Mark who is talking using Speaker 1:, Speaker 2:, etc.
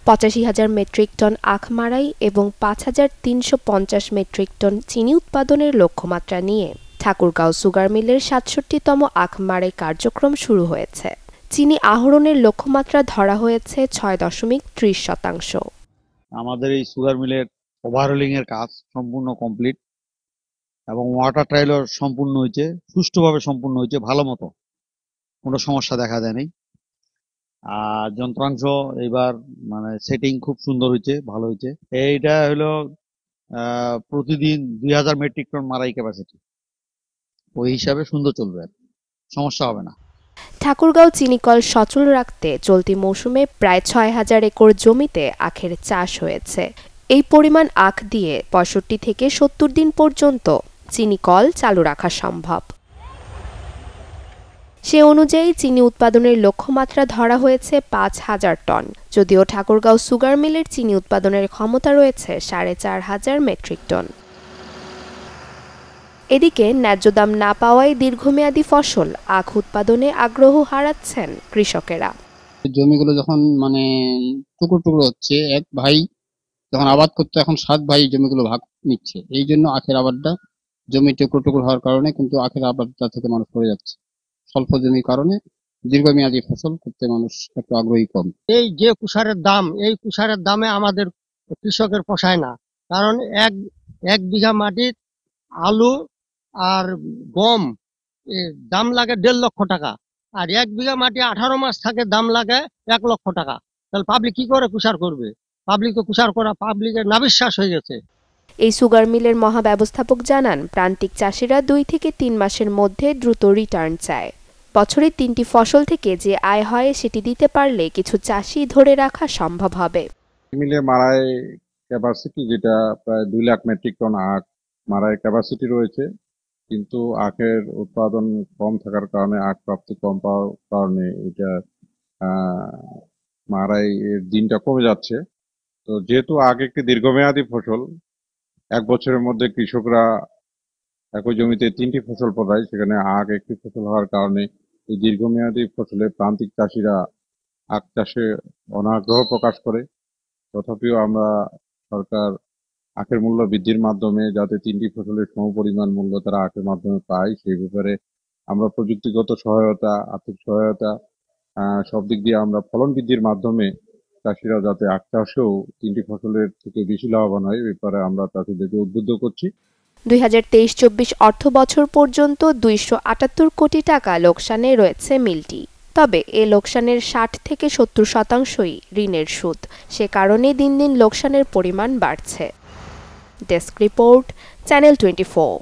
Speaker 1: ৮৫,০০০ metric ton আখ মাড়াই এবং ৫,৩৫০ মেট্রিক টন চিনি উৎপাদনের লক্ষ্যমাত্রা নিয়ে ঠাকুরগাঁও সুগার মিলের ৬৭তম আখ মাড়াই কার্যক্রম শুরু হয়েছে। চিনি আহরণের লক্ষ্যমাত্রা ধরা হয়েছে ৬.৩০%।
Speaker 2: আমাদের এই সুগার মিলের ওভারহোলিং এর কাজ সম্পূর্ণ কমপ্লিট এবং ওয়াটার ট্রায়ালও সম্পূর্ণ হয়েছে, সুষ্ঠুভাবে সম্পূর্ণ হয়েছে, ভালো মতো কোনো সমস্যা দেখা যায়নি। আর যন্ত্রাংশ এবার সেটিং খুব সুন্দর হয়েছে, ভালো হয়েছে। এইটা হলো প্রতিদিন ২,০০০ মেট্রিক টন মাড়াই ক্যাপাসিটি, ওই হিসাবে সুন্দর চলবে, সমস্যা হবে না।
Speaker 1: ঠাকুরগাঁও চিনিকল সচল রাখতে চলতি মৌসুমে প্রায় ৬,০০০ একর জমিতে আখের চাষ হয়েছে। এই পরিমাণ আখ দিয়ে ৬৫ থেকে ৭০ দিন পর্যন্ত চিনিকল চালু রাখা সম্ভব। সে অনুযায়ী চিনি উৎপাদনের লক্ষ্যমাত্রা ধরা হয়েছে ৫,০০০ টন। যদিও ঠাকুরগাঁও সুগার মিলের চিনি উৎপাদনের ক্ষমতা রয়েছে ৪,৫০০ মেট্রিক টন। এদিকে ন্যায্য দাম না পাওয়ায় দীর্ঘমেয়াদী ফসল আখ উৎপাদনে আগ্রহ হারাচ্ছেন কৃষকেরা।
Speaker 3: জমিগুলো যখন টুকরো টুকরো হচ্ছে, এক ভাই যখন আবাদ করতে এখন ৭ ভাই জমিগুলো ভাগ নিচ্ছে, এই জন্য আখের আবাদটা জমি টুকরো টুকরো হওয়ার কারণে কিন্তু আখের আবাদটা থেকে মানুষ পড়ে যাচ্ছে। স্বল্প জমির কারণে দীর্ঘমেয়াদী ফসল করতে মানুষ একটু আগ্রহী কম।
Speaker 4: এই যে কুষারের দাম, এই কুষারের দামে আমাদের কৃষকের পোষায় না। কারণ এক বিঘা মাটির আলু আর গম দাম লাগে ১.৫ লক্ষ টাকা, আর ১ বিঘা মাটি ১৮ মাস থাকে দাম লাগে ১ লক্ষ টাকা। তাহলে পাবলিক কি করে কুষার করবে? পাবলিক তো কুষার করা পাবলিকের নাবিশ্বাস হয়ে গেছে।
Speaker 1: এই সুগার মিলের মহাব্যবস্থাপক জানান, প্রান্তিক চাষিরা ২ থেকে ৩ মাসের মধ্যে দ্রুত রিটার্ন চায়। বছরে ৩টি ফসল থেকে যে আয় হয় সেটি দিতে পারলে কিছু চাষি ধরে রাখা সম্ভব হবে।
Speaker 5: মিলে মাড়াই ক্যাপাসিটি যেটা প্রায় ২ লাখ মেট্রিক টন আখ মাড়াই ক্যাপাসিটি রয়েছে, কিন্তু আখের উৎপাদন কম থাকার কারণে, আখ প্রাপ্তি কম পাওয়ার কারণে এটা মাড়াই এর দিনটা কমে যাচ্ছে। তো যেহেতু আখ একটি দীর্ঘমেয়াদী ফসল, ১ বছরের মধ্যে কৃষকরা একই জমিতে ৩টি ফসল ফলায়, সেখানে আখ একটি ফসল হওয়ার কারণে এই দীর্ঘমেয়াদী ফসলে প্রান্তিক চাষিরা আখ চাষে অনাগ্রহ প্রকাশ করে। তথাপিও আমরা সরকার আখের মূল্য বৃদ্ধির মাধ্যমে যাতে ৩টি ফসলের সমপরিমাণ মূল্য তারা আখের মাধ্যমে পায়, সেই ব্যাপারে আমরা প্রযুক্তিগত সহায়তা, আর্থিক সহায়তা, সব দিক দিয়ে আমরা ফলন বৃদ্ধির মাধ্যমে চাষিরা যাতে আখ চাষেও ৩টি ফসলের থেকে বেশি লাভবান হয়, এই ব্যাপারে আমরা চাষিদেরকে উদ্বুদ্ধ করছি।
Speaker 1: ২০২৩-২৪ অর্থ বছর পর্যন্ত ২৭৮ কোটি টাকা লোকসানে রয়েছে মিলটি। তবে এ লোকসানের ৬০ থেকে ৭০% ঋণের সুদ। সে কারণে দিন দিন লোকসানের পরিমাণ বাড়ছে। Desk report, channel 24।